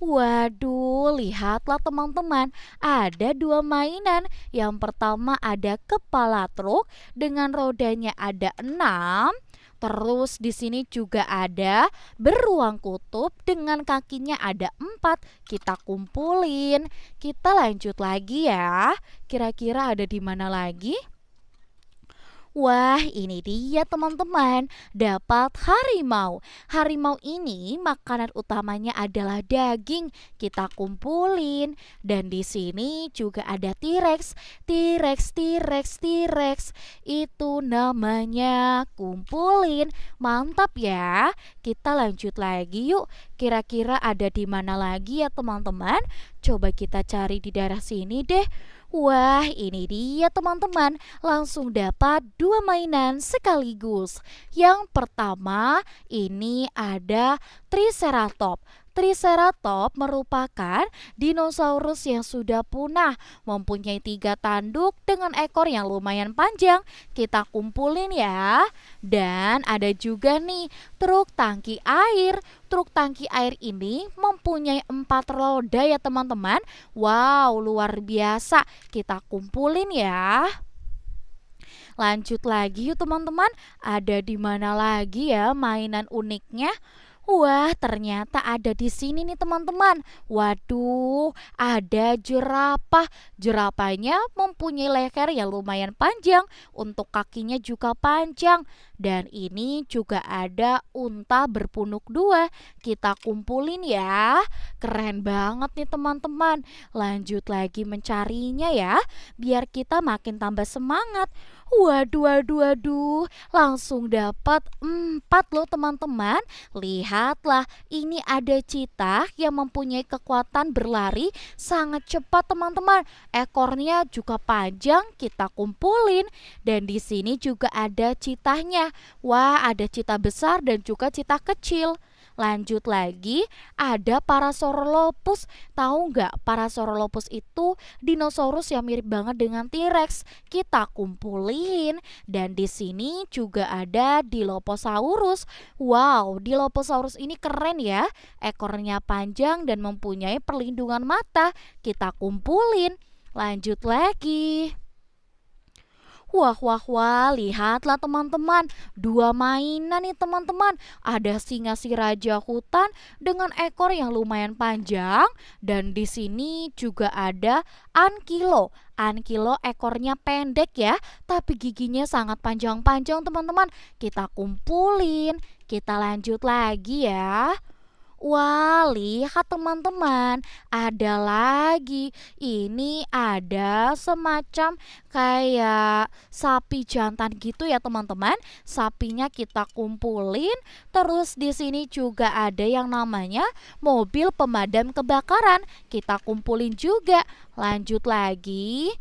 S1: Waduh, lihatlah teman-teman, ada dua mainan. Yang pertama ada kepala truk dengan rodanya ada 6. Terus di sini juga ada beruang kutub dengan kakinya ada 4. Kita kumpulin. Kita lanjut lagi ya. Kira-kira ada di mana lagi? Wah, ini dia teman-teman, dapat harimau. Harimau ini makanan utamanya adalah daging. Kita kumpulin. Dan di sini juga ada T-Rex. T-Rex, T-Rex, T-Rex. Itu namanya kumpulin. Mantap ya. Kita lanjut lagi yuk. Kira-kira ada di mana lagi ya teman-teman? Coba kita cari di daerah sini deh. Wah, ini dia teman-teman, langsung dapat dua mainan sekaligus. Yang pertama, ini ada Triceratops. Triceratops merupakan dinosaurus yang sudah punah, mempunyai 3 tanduk dengan ekor yang lumayan panjang. Kita kumpulin ya. Dan ada juga nih truk tangki air. Truk tangki air ini mempunyai 4 roda ya teman-teman. Wow, luar biasa. Kita kumpulin ya. Lanjut lagi yuk teman-teman. Ada di mana lagi ya mainan uniknya? Wah, ternyata ada di sini nih teman-teman. Waduh, ada jerapah. Jerapahnya mempunyai leher yang lumayan panjang, untuk kakinya juga panjang. Dan ini juga ada unta berpunuk 2. Kita kumpulin ya. Keren banget nih teman-teman. Lanjut lagi mencarinya ya, biar kita makin tambah semangat. Waduh, waduh, waduh, langsung dapat 4 loh teman-teman. Lihatlah, ini ada cheetah yang mempunyai kekuatan berlari sangat cepat teman-teman. Ekornya juga panjang, kita kumpulin. Dan di sini juga ada cheetahnya. Wah, ada cheetah besar dan juga cheetah kecil. Lanjut lagi, ada Parasaurolophus. Tahu nggak, Parasaurolophus itu dinosaurus yang mirip banget dengan T-Rex. Kita kumpulin. Dan di sini juga ada Dilophosaurus. Wow, Dilophosaurus ini keren ya. Ekornya panjang dan mempunyai perlindungan mata. Kita kumpulin. Lanjut lagi. Wah, wah, wah, lihatlah teman-teman. Dua mainan nih teman-teman. Ada singa si raja hutan dengan ekor yang lumayan panjang. Dan di sini juga ada ankilo. Ankilo ekornya pendek ya, tapi giginya sangat panjang-panjang teman-teman. Kita kumpulin, kita lanjut lagi ya. Wah, lihat teman-teman, ada lagi. Ini ada semacam kayak sapi jantan gitu ya, teman-teman. Sapinya kita kumpulin, terus di sini juga ada yang namanya mobil pemadam kebakaran. Kita kumpulin juga. Lanjut lagi.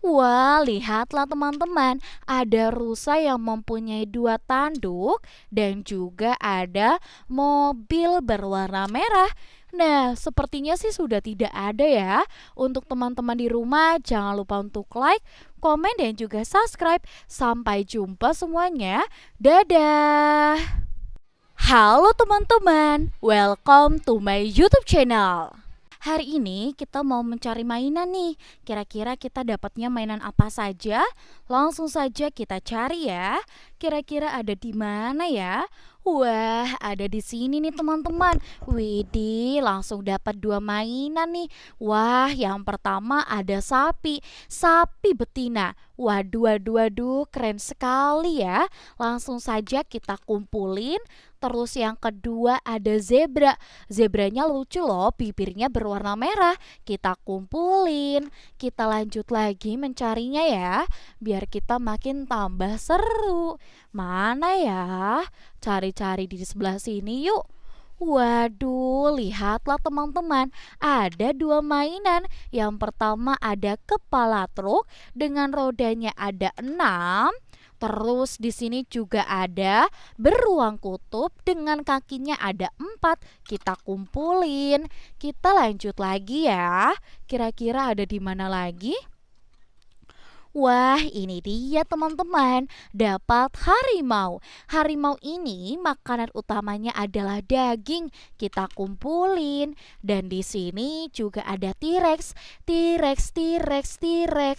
S1: Wah, lihatlah teman-teman, ada rusa yang mempunyai dua tanduk dan juga ada mobil berwarna merah. Nah, sepertinya sih sudah tidak ada ya. Untuk teman-teman di rumah, jangan lupa untuk like, komen, dan juga subscribe. Sampai jumpa semuanya. Dadah! Halo teman-teman, welcome to my YouTube channel. Hari ini kita mau mencari mainan nih. Kira-kira kita dapatnya mainan apa saja? Langsung saja kita cari ya. Kira-kira ada di mana ya? Wah, ada di sini nih teman-teman. Widih, langsung dapat dua mainan nih. Wah, yang pertama ada sapi. Sapi betina. Waduh, waduh, waduh, keren sekali ya. Langsung saja kita kumpulin. Terus yang kedua ada zebra. Zebranya lucu loh, bibirnya berwarna merah. Kita kumpulin. Kita lanjut lagi mencarinya ya, biar kita makin tambah seru. Mana ya? Cari-cari di sebelah sini yuk. Waduh, lihatlah teman-teman, ada dua mainan. Yang pertama ada kepala truk dengan rodanya ada 6. Terus di sini juga ada beruang kutub dengan kakinya ada 4. Kita kumpulin. Kita lanjut lagi ya. Kira-kira ada di mana lagi? Wah, ini dia teman-teman. Dapat harimau. Harimau ini makanan utamanya adalah daging. Kita kumpulin. Dan di sini juga ada T-Rex. T-Rex, T-Rex, T-Rex.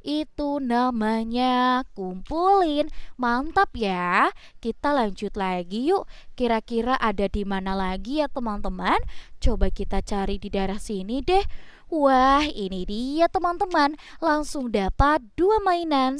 S1: Itu namanya. Kumpulin. Mantap ya. Kita lanjut lagi yuk. Kira-kira ada di mana lagi ya teman-teman? Coba kita cari di daerah sini deh. Wah, ini dia teman-teman. Langsung dapat dua mainan